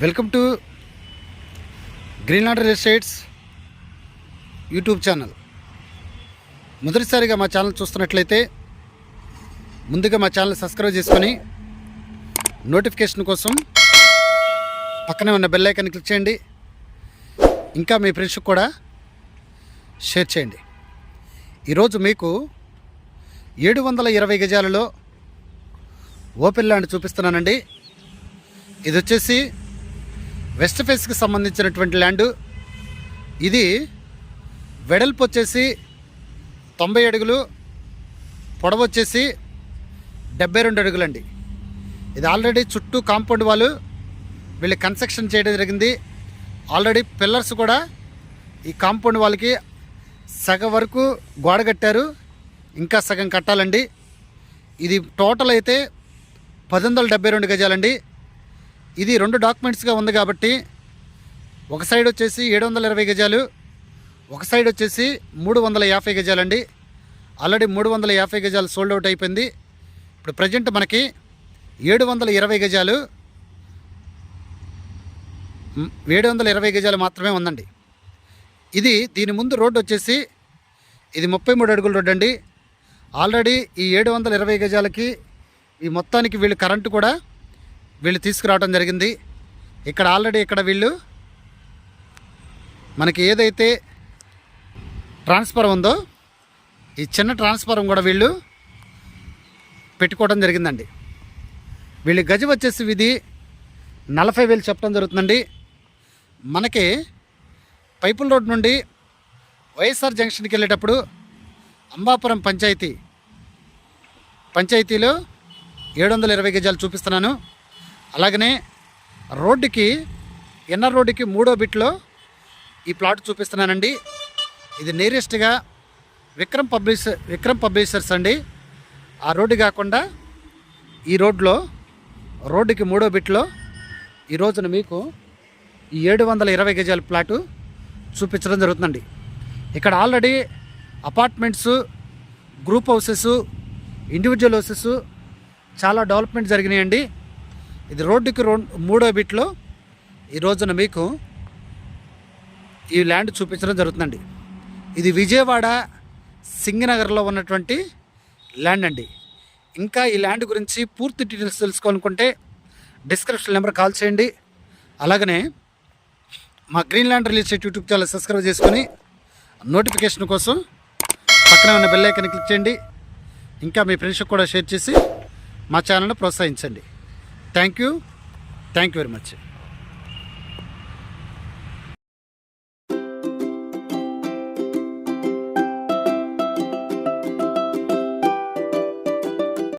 Welcome to Greenland real estates YouTube channel. మొదటిసారిగా మా channel చూస్తున్నట్లయితే ముందుగా మా ఛానల్ సబ్స్క్రైబ్ చేసుకొని నోటిఫికేషన్ కోసం పక్కనే ఉన్న బెల్ ఐకాన్ క్లిక్ చేయండి. ఇంకా మీ ఫ్రెండ్స్కి కూడా షేర్ చేయండి. ఈరోజు మీకు 720 గజాలలో ఓపెన్ ల్యాండ్ చూపిస్తున్నానండి. ఇది వచ్చేసి వెస్ట్ ఫేస్కి సంబంధించినటువంటి ల్యాండు. ఇది వెడల్పు వచ్చేసి 90 అడుగులు, పొడవు వచ్చేసి 72 అడుగులండి. ఇది ఆల్రెడీ చుట్టూ కాంపౌండ్ వాళ్ళు వీళ్ళు కన్స్ట్రక్షన్ చేయడం జరిగింది. ఆల్రెడీ పిల్లర్స్ కూడా ఈ కాంపౌండ్ వాళ్ళకి సగం వరకు గోడ కట్టారు, ఇంకా సగం కట్టాలండి. ఇది టోటల్ అయితే 1072 గజాలండి. ఇది 2 డాక్యుమెంట్స్గా ఉంది కాబట్టి ఒక సైడ్ వచ్చేసి 720 గజాలు, ఒక సైడ్ వచ్చేసి 350 గజాలండి. ఆల్రెడీ 350 గజాలు సోల్డ్ అవుట్ అయిపోయింది. ఇప్పుడు ప్రజెంట్ మనకి 720 గజాలు 720 గజాలు మాత్రమే ఉందండి. దీని ముందు రోడ్డు వచ్చేసి ఇది 33 అడుగుల రోడ్డు అండి. ఆల్రెడీ ఈ 720 గజాలకి ఈ మొత్తానికి వీళ్ళు కరెంటు కూడా వీళ్ళు తీసుకురావడం జరిగింది. ఇక్కడ ఆల్రెడీ ఇక్కడ వీళ్ళు మనకి ఏదైతే ట్రాన్స్ఫార్మర్ ఉందో ఈ చిన్న ట్రాన్స్ఫార్మర్ కూడా వీళ్ళు పెట్టుకోవడం జరిగిందండి. వీళ్ళు గజం వచ్చేసి ఇది 40,000 చెప్పడం జరుగుతుందండి. మనకి పైపుల్ రోడ్ నుండి వైఎస్ఆర్ జంక్షన్కి వెళ్ళేటప్పుడు అంబాపురం పంచాయతీలో 720 గజాలు చూపిస్తున్నాను. అలాగనే రోడ్డుకి ఎన్ఆర్ రోడ్డుకి 3వ బిట్లో ఈ ప్లాట్ చూపిస్తున్నానండి. ఇది నియరెస్ట్గా విక్రమ్ పబ్లిషర్స్ అండి. ఆ రోడ్డు కాకుండా ఈ రోడ్డుకి 3వ బిట్లో ఈ రోజున మీకు ఈ 720 గజాల ప్లాటు చూపించడం జరుగుతుందండి. ఇక్కడ already apartments, group houses, individual houses చాలా డెవలప్మెంట్ జరిగినాయండి. ఇది రోడ్డుకి 3వ బిట్లో ఈ రోజున మీకు ఈ ల్యాండ్ చూపించడం జరుగుతుందండి. ఇది విజయవాడ సింగనగర్లో ఉన్నటువంటి ల్యాండ్ అండి. ఇంకా ఈ ల్యాండ్ గురించి పూర్తి డీటెయిల్స్ తెలుసుకోవాలనుకుంటే డిస్క్రిప్షన్ నెంబర్ కాల్ చేయండి. అలాగనే మా Greenland real estate YouTube channel subscribe చేసుకొని నోటిఫికేషన్ కోసం పక్కన ఉన్న బెల్ ఐకాన్ క్లిక్ చేయండి. ఇంకా మీ ఫ్రెండ్స్కి కూడా షేర్ చేసి మా ఛానల్ని ప్రోత్సహించండి. Thank you very much.